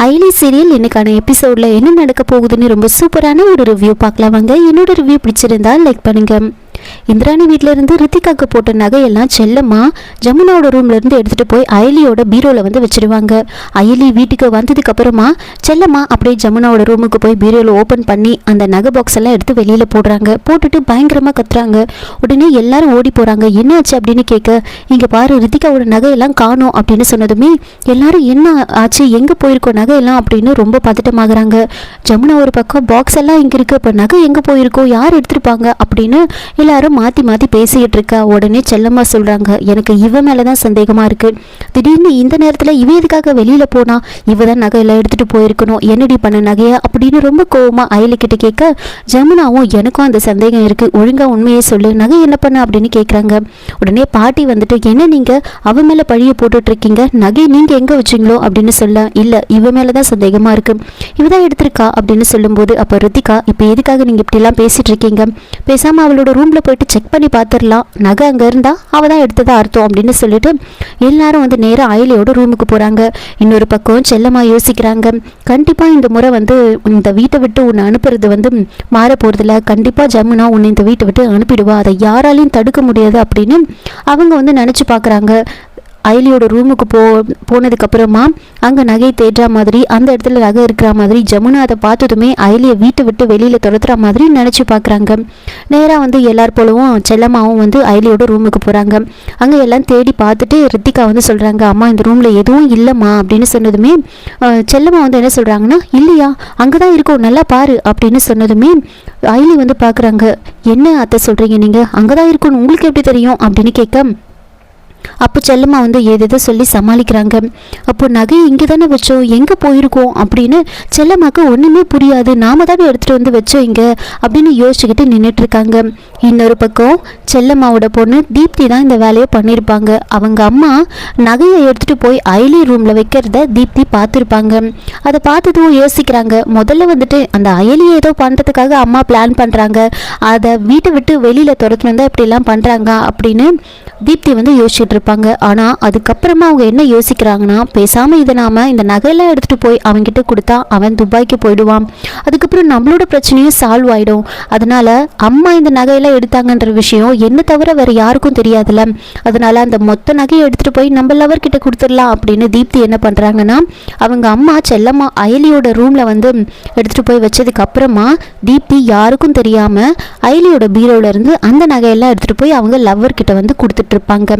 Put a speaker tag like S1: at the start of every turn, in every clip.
S1: ஐலி serial இன்னைக்கான எபிசோடில் என்ன நடக்க போகுதுன்னு ரொம்ப சூப்பரான ஒரு ரிவ்யூ பார்க்கலாம் வாங்க. என்னோட ரிவ்யூ பிடிச்சிருந்தா லைக் பண்ணுங்க. இந்திராணி வீட்டில இருந்து ரித்திகாக்கு போட்ட நகையெல்லாம் செல்லம்மா ஜமுனாவோட ரூம்ல இருந்து எடுத்துட்டு போய் அயலியோட பீரோல வந்து வச்சிருவாங்க. அயலி வீட்டுக்கு வந்ததுக்கு அப்புறமா செல்லம்மா அப்படியே ஜமுனாவோட ரூமுக்கு போய் பீரோல ஓபன் பண்ணி அந்த நகை பாக்ஸ் எல்லாம் எடுத்து வெளியில போடுறாங்க. போட்டுட்டு பயங்கரமா கத்துறாங்க. உடனே எல்லாரும் ஓடி போறாங்க. என்ன ஆச்சு அப்படின்னு கேட்க, இங்க பாரு ரித்திகாவோட நகையெல்லாம் காணோம் அப்படின்னு சொன்னதுமே எல்லாரும் என்ன ஆச்சு, எங்க போயிருக்கோம் நகையெல்லாம் அப்படின்னு ரொம்ப பதட்டமாகறாங்க. ஜமுனா ஒரு பக்கம் பாக்ஸ் எல்லாம் இங்க இருக்கு, இப்ப நகை எங்க போயிருக்கோம், யார் எடுத்திருப்பாங்க அப்படின்னு எல்லாரும் மாற்றி மாற்றி பேசிக்கிட்டு இருக்கா. உடனே செல்லம்மா சொல்கிறாங்க, எனக்கு இவ மேலே தான் சந்தேகமாக இருக்குது. திடீர்னு இந்த நேரத்தில் இவ எதுக்காக வெளியில் போனா, இவ தான் நகையெல்லாம் எடுத்துகிட்டு போயிருக்கணும், என்னடி பண்ண நகையா அப்படின்னு ரொம்ப கோவமாக அயலிக்கிட்ட கேட்க, ஜமுனாவும் எனக்கும் அந்த சந்தேகம் இருக்குது, ஒழுங்காக உண்மையே சொல்லு, நகை என்ன பண்ண அப்படின்னு கேட்குறாங்க. உடனே பாட்டி வந்துட்டு, என்ன நீங்கள் அவ மேலே பழிய போட்டுட்ருக்கீங்க, நகை நீங்கள் எங்கே வச்சிங்களோ அப்படின்னு சொல்ல, இல்லை இவ மேலே தான் சந்தேகமாக இருக்குது, இவ தான் எடுத்திருக்கா அப்படின்னு சொல்லும்போது, அப்போ ரித்திகா இப்போ எதுக்காக நீங்கள் இப்படிலாம் பேசிகிட்டு இருக்கீங்க, பேசாமல் அவளோட ரூமில் போயிட்டு செக் பண்ணி பார்த்துடலாம், நகை அங்கே இருந்தா அவள் தான் எடுத்ததா அர்த்தம் அப்படின்னு சொல்லிட்டு எல்லாரும் வந்து நேராக அயலியோட ரூமுக்கு போகிறாங்க. இன்னொரு பக்கம் செல்லம்மா யோசிக்கிறாங்க, கண்டிப்பாக இந்த முறை வந்து இந்த வீட்டை விட்டு உன்னை அனுப்புறது வந்து மாற போகிறதில்ல, கண்டிப்பாக ஜமுனா உன்னை இந்த வீட்டை விட்டு அனுப்பிடுவா, அதை யாராலையும் தடுக்க முடியாது அப்படின்னு அவங்க வந்து நினச்சி பார்க்குறாங்க. அயலியோட ரூமுக்கு போனதுக்கப்புறமா அங்கே நகை தேடுற மாதிரி, அந்த இடத்துல நகை இருக்கிற மாதிரி ஜமுனா அதை பார்த்ததுமே அயலியை வீட்டை விட்டு வெளியில் துரத்துற மாதிரி நினச்சி பார்க்குறாங்க. நேராக வந்து எல்லார் போலவும் செல்லம்மாவும் வந்து அயலியோட ரூமுக்கு போகிறாங்க. அங்கே எல்லாம் தேடி பார்த்துட்டு ரித்திகா வந்து சொல்கிறாங்க, அம்மா இந்த ரூமில் எதுவும் இல்லைம்மா அப்படின்னு சொன்னதுமே செல்லம்மா வந்து என்ன சொல்கிறாங்கன்னா, இல்லையா அங்கே தான் இருக்கும் நல்லா பாரு அப்படின்னு சொன்னதுமே அயலி வந்து பார்க்குறாங்க, என்ன அத்தை சொல்கிறீங்க நீங்கள், அங்கே தான் இருக்குன்னு உங்களுக்கு எப்படி தெரியும் அப்படின்னு கேட்க, அப்போ செல்லம்மா வந்து ஏதேதோ சொல்லி சமாளிக்கிறாங்க. அப்போ நகை இங்கே தானே வச்சோம், எங்கே போயிருக்கோம் அப்படின்னு செல்லம்மாக்கு ஒன்றுமே புரியாது, நாம தானே எடுத்துகிட்டு வந்து வச்சோம் இங்கே அப்படின்னு யோசிச்சுக்கிட்டு நின்றுட்டுருக்காங்க. இன்னொரு பக்கம் செல்லம்மாவோட பொண்ணு தீப்தி தான் இந்த வேலையை பண்ணியிருப்பாங்க. அவங்க அம்மா நகையை எடுத்துகிட்டு போய் அயலி ரூமில் வைக்கிறத தீப்தி பார்த்துருப்பாங்க. அதை பார்த்ததும் யோசிக்கிறாங்க, முதல்ல வந்துட்டு அந்த அயலியை ஏதோ பண்ணுறதுக்காக அம்மா பிளான் பண்ணுறாங்க, அதை வீட்டை விட்டு வெளியில் துரத்து வந்தால் இப்படிலாம் பண்ணுறாங்க அப்படின்னு தீப்தி வந்து யோசிச்சுட்டு இருப்பாங்க. ஆனால் அதுக்கப்புறமா அவங்க என்ன யோசிக்கிறாங்கன்னா, பேசாமல் இதை நாம் இந்த நகையெல்லாம் எடுத்துகிட்டு போய் அவன்கிட்ட கொடுத்தா அவன் துபாய்க்கு போயிடுவான், அதுக்கப்புறம் நம்மளோட பிரச்சனையும் சால்வ் ஆகிடும், அதனால் அம்மா இந்த நகையெல்லாம் எடுத்தாங்கன்ற விஷயம் என்ன தவிர வேறு யாருக்கும் தெரியாதுல்ல, அதனால் அந்த மொத்த நகையை எடுத்துகிட்டு போய் நம்ம லவர்கிட்ட கொடுத்துடலாம் அப்படின்னு தீப்தி என்ன பண்ணுறாங்கன்னா, அவங்க அம்மா செல்லம்மா அயலியோட ரூமில் வந்து எடுத்துகிட்டு போய் வச்சதுக்கு அப்புறமா தீப்தி யாருக்கும் தெரியாமல் அயலியோட பீரோவிலேருந்து அந்த நகையெல்லாம் எடுத்துகிட்டு போய் அவங்க லவ்வர்கிட்ட வந்து கொடுத்துட்ருப்பாங்க.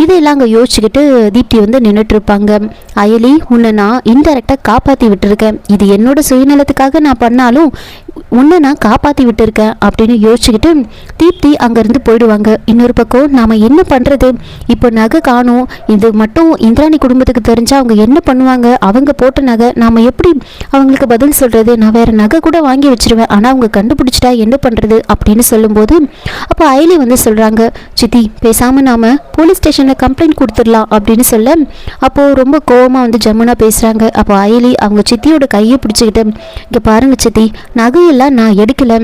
S1: இதெல்லாம் அங்கே யோசிச்சுக்கிட்டு தீப்தி வந்து நின்றுட்டு இருப்பாங்க. அயலி உன்னை நான் இன்டெரக்டாக காப்பாற்றி விட்டுருக்கேன், இது என்னோட சுயநலத்துக்காக நான் பண்ணாலும் உன்னை நான் காப்பாற்றி விட்டுருக்கேன் அப்படின்னு யோசிச்சுக்கிட்டு தீப்தி அங்கேருந்து போயிடுவாங்க. இன்னொரு பக்கம் நாம் என்ன பண்ணுறது, இப்போ நகை காணும், இது மட்டும் இந்திராணி குடும்பத்துக்கு தெரிஞ்சால் அவங்க என்ன பண்ணுவாங்க, அவங்க போட்ட நகை நாம் எப்படி அவங்களுக்கு பதில் சொல்கிறது, நான் வேறு நகை கூட வாங்கி வச்சிருவேன், ஆனால் அவங்க கண்டுபிடிச்சிட்டா என்ன பண்ணுறது அப்படின்னு சொல்லும்போது அப்போ அயலி வந்து சொல்கிறாங்க, சித்தி பேசாமல் நாம் போலீஸ் ஸ்டேஷனில் கம்ப்ளைண்ட் கொடுத்துடலாம் அப்படின்னு சொல்ல, அப்போது ரொம்ப கோவமாக வந்து ஜமுனா பேசுகிறாங்க. அப்போ அயலி அவங்க சித்தியோட கையை பிடிச்சிக்கிட்டு, இங்கே பாருங்க சித்தி, நகையெல்லாம் நான் எடுக்கலை,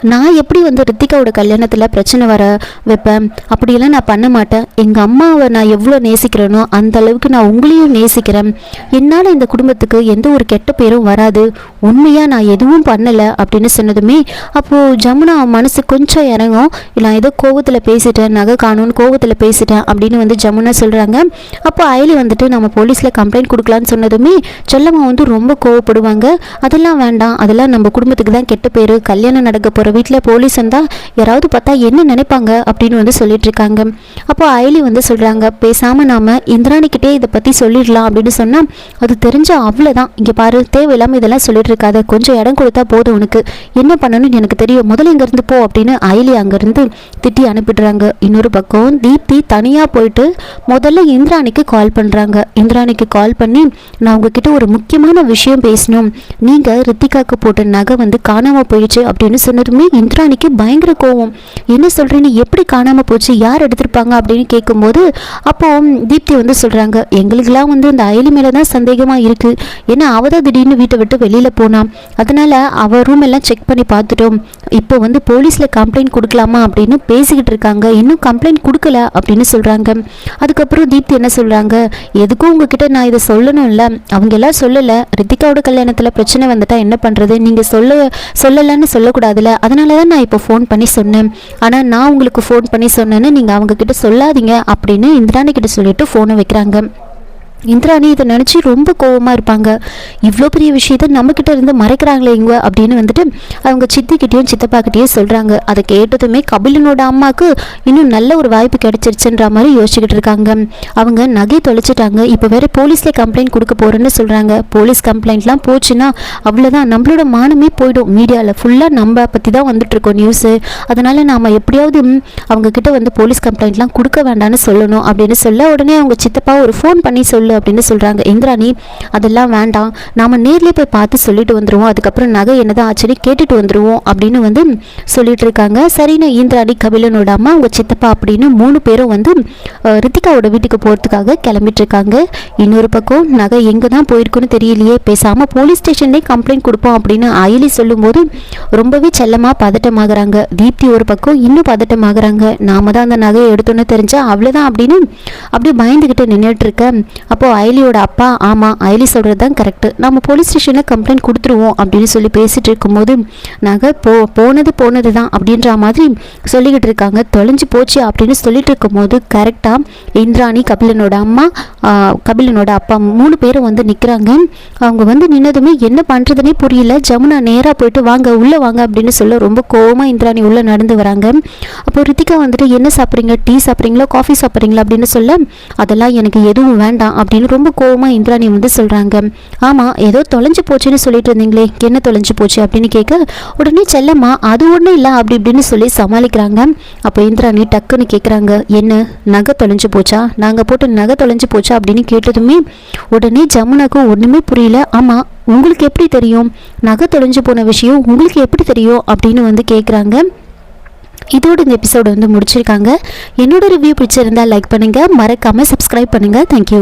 S1: நான் எப்படி வந்து ரித்திகாவோட கல்யாணத்தில் பிரச்சனை வர வைப்பேன், அப்படியெல்லாம் நான் பண்ண மாட்டேன், எங்கள் அம்மாவை நான் எவ்வளோ நேசிக்கிறேனோ அந்த அளவுக்கு நான் உங்களையும் நேசிக்கிறேன், என்னால் இந்த குடும்பத்துக்கு எந்த ஒரு கெட்ட பேரும் வராது, உண்மையாக நான் எதுவும் பண்ணலை அப்படின்னு சொன்னதுமே அப்போது ஜமுனா மனசு கொஞ்சம் இறங்கும், நான் ஏதோ கோவத்தில் பேசிட்டேன், நகை காணும்னு கோவத்தில் பேசிட்டேன் அப்படின்னு வந்து ஜமுனா சொல்கிறாங்க. அப்போ அயலி வந்துட்டு நம்ம போலீஸில் கம்ப்ளைண்ட் கொடுக்கலான்னு சொன்னதுமே செல்லம்மா வந்து ரொம்ப கோவப்படுவாங்க, அதெல்லாம் வேண்டாம், அதெல்லாம் நம்ம குடும்பத்துக்கு தான் கெட்ட பேர், கல்யாணம் நடக்க போகிற வீட்டில் போலீஸ் இருந்தால் யாராவது பார்த்தா என்ன நினைப்பாங்க அப்படின்னு வந்து சொல்லிட்டு இருக்காங்க. அப்போ அயலி வந்து சொல்கிறாங்க, பேசாமல் நாம் இந்திராணிக்கிட்டே இதை பற்றி சொல்லிடலாம் அப்படின்னு சொன்னால் அது தெரிஞ்ச அவ்வளோதான், இங்கே பாரு தேவையில்லாமல் இதெல்லாம் சொல்லிட்டு இருக்காத, கொஞ்சம் இடம் கொடுத்தா போதும், உனக்கு என்ன பண்ணணும்னு எனக்கு தெரியும், முதல்ல இங்கேருந்து போ அப்படின்னு அயலி அங்கேருந்து திட்டி அனுப்பிடுறாங்க. இன்னொரு பக்கம் தீப்தி தனியாக போயிட்டு முதல்ல இந்திராணிக்கு கால் பண்ணுறாங்க. இந்திராணிக்கு கால் பண்ணி, நான் உங்ககிட்ட ஒரு முக்கியமான விஷயம் பேசணும், நீங்கள் ரித்திகாவுக்கு போட்ட நகை வந்து காணாமல் போயிடுச்சு அப்படின்னு சொன்னதுமே உடனே இந்திராணிக்கு பயங்கர கோவம். என்ன சொல்கிறேன்னு, எப்படி காணாமல் போச்சு, யார் எடுத்திருப்பாங்க அப்படின்னு கேட்கும்போது அப்போ தீப்தி வந்து சொல்கிறாங்க, எங்களுக்கெல்லாம் வந்து இந்த அயலி மேலே தான் சந்தேகமாக இருக்குது. ஏன்னா அவள் தான் திடீர்னு வீட்டை விட்டு வெளியில் போனான், அதனால் அவள் ரூம் எல்லாம் செக் பண்ணி பார்த்துட்டோம். இப்போ வந்து போலீஸில் கம்ப்ளைண்ட் கொடுக்கலாமா அப்படின்னு பேசிக்கிட்டு இருக்காங்க. இன்னும் கம்ப்ளைண்ட் கொடுக்கல அப்படின்னு சொல்கிறாங்க. அதுக்கப்புறம் தீப்தி என்ன சொல்கிறாங்க, எதுக்கும் உங்ககிட்ட நான் இதை சொல்லணும்ல, அவங்க எல்லாம் சொல்லலை, ரித்திகாவோட கல்யாணத்தில் பிரச்சனை வந்துட்டா என்ன பண்ணுறது, நீங்கள் சொல்லலைன்னு சொல்லக்கூடாதுல்ல, அதனால தான் நான் இப்போ ஃபோன் பண்ணி சொன்னேன். ஆனால் நான் உங்களுக்கு ஃபோன் பண்ணி சொன்னேன்னு நீங்கள் அவங்கக்கிட்ட சொல்லாதீங்க அப்படின்னு இந்திராணி கிட்ட சொல்லிட்டு ஃபோனை வைக்கிறாங்க. இந்திராணி இதை நினச்சி ரொம்ப கோபமாக இருப்பாங்க. இவ்வளோ பெரிய விஷயத்த நம்மக்கிட்ட இருந்து மறைக்கிறாங்களே இவங்க அப்படின்னு வந்துட்டு அவங்க சித்திக்கிட்டேயும் சித்தப்பாக்கிட்டேயும் சொல்கிறாங்க. அதை கேட்டதுமே கபிலனோட அம்மாவுக்கு இன்னும் நல்ல ஒரு வாய்ப்பு கிடைச்சிருச்சுன்ற மாதிரி யோசிச்சுக்கிட்டு இருக்காங்க. அவங்க நகை தொலைச்சிட்டாங்க, இப்போ வேறு போலீஸில் கம்ப்ளைண்ட் கொடுக்க போகிறேன்னு சொல்கிறாங்க. போலீஸ் கம்ப்ளைண்ட்லாம் போச்சுன்னா அவ்வளோதான், நம்மளோட மானமே போயிடும். மீடியாவில் ஃபுல்லாக நம்ம பற்றி தான் வந்துட்டுருக்கோம் நியூஸு. அதனால் நாம் எப்படியாவது அவங்கக்கிட்ட வந்து போலீஸ் கம்ப்ளைண்ட்லாம் கொடுக்க வேண்டாம்னு சொல்லணும் அப்படின்னு சொல்ல உடனே அவங்க சித்தப்பா ஒரு ஃபோன் பண்ணி சொல்லு அப்படின்னு சொல்றாங்க. இந்திராணி அதெல்லாம் வேண்டாம், நாம நேர்லயே போய் பார்த்து சொல்லிட்டு வந்துருவோம், அதுக்கப்புறம் நகை என்னதான் ஆச்சுன்னு கேட்டுட்டு வந்துருவோம் அப்படின்னு வந்து சொல்லிட்டு இருக்காங்க. சரின்னு இந்திராணி, கபிலனோட அம்மா, அவங்க சித்தப்பா அப்படின்னு 3 பேரும் வந்து ரித்திகாவோட வீட்டுக்கு போகிறதுக்காக கிளம்பிட்டு இருக்காங்க. இன்னொரு பக்கம் நகை எங்கே தான் போயிருக்குன்னு தெரியலையே, பேசாமல் போலீஸ் ஸ்டேஷன்லேயே கம்ப்ளைண்ட் கொடுப்போம் அப்படின்னு அயலி சொல்லும்போது ரொம்பவே செல்லமாக பதட்டமாகறாங்க. தீப்தி ஒரு பக்கம் இன்னும் பதட்டமாகறாங்க. நாம தான் அந்த நகையை எடுத்தோன்னு தெரிஞ்சா அவ்வளோதான் அப்படின்னு அப்படியே பயந்துக்கிட்டு நின்றுட்டு இருக்க. அப்போது அயலியோட அப்பா, ஆமாம் அயலி சொல்கிறது தான் கரெக்டு, நம்ம போலீஸ் ஸ்டேஷனில் கம்ப்ளைண்ட் கொடுத்துருவோம் அப்படின்னு சொல்லி பேசிகிட்டு இருக்கும்போது நகை போனது தான் அப்படின்ற மாதிரி சொல்லிக்கிட்டு இருக்காங்க. தொலைஞ்சு போச்சு அப்படின்னு சொல்லிட்டு இருக்கும்போது கரெக்டாக இந்திராணி, கபிலனோட அம்மா, கபிலனோட அப்பா 3 பேரும் வந்து நிற்கிறாங்க. அவங்க வந்து நின்னதுமே என்ன பண்ணுறதுனே புரியல. ஜமுனா நேராக போயிட்டு வாங்க உள்ளே வாங்க அப்படின்னு சொல்ல ரொம்ப கோவமாக இந்திராணி உள்ளே நடந்து வராங்க. அப்போ ரித்திகா வந்துட்டு என்ன சாப்பிட்றீங்க, டீ சாப்பிட்றீங்களா, காஃபி சாப்பிட்றீங்களா அப்படின்னு சொல்ல அதெல்லாம் எனக்கு எதுவும் வேண்டாம் அப்படின்னு ரொம்ப கோவமாக இந்திராணி வந்து சொல்கிறாங்க. ஆமாம் ஏதோ தொலைஞ்சு போச்சுன்னு சொல்லிட்டு இருந்தீங்களே, என்ன தொலைஞ்சு போச்சு அப்படின்னு கேட்க உடனே செல்லம்மா அது ஒன்றும் இல்லை அப்படி இப்படின்னு சொல்லி சமாளிக்கிறாங்க. அப்போ இந்திராணி டக்குன்னு கேட்குறாங்க, என்ன நகை தொலைஞ்சு போச்சா, நாங்கள் போட்டு நகை தொலைஞ்சு போச்சா அப்படின்னு கேட்டதுமே உடனே ஜமுனாக்கு ஒன்றுமே புரியல. ஆமாம் உங்களுக்கு எப்படி தெரியும், நகை தொலைஞ்சு போன விஷயம் உங்களுக்கு எப்படி தெரியும் அப்படின்னு வந்து கேட்குறாங்க. இதோட இந்த எபிசோடு வந்து முடிச்சிருக்காங்க. என்னோட ரிவ்யூ பிடிச்சிருந்தா லைக் பண்ணுங்கள், மறக்காமல் சப்ஸ்கிரைப் பண்ணுங்கள். தேங்க்யூ.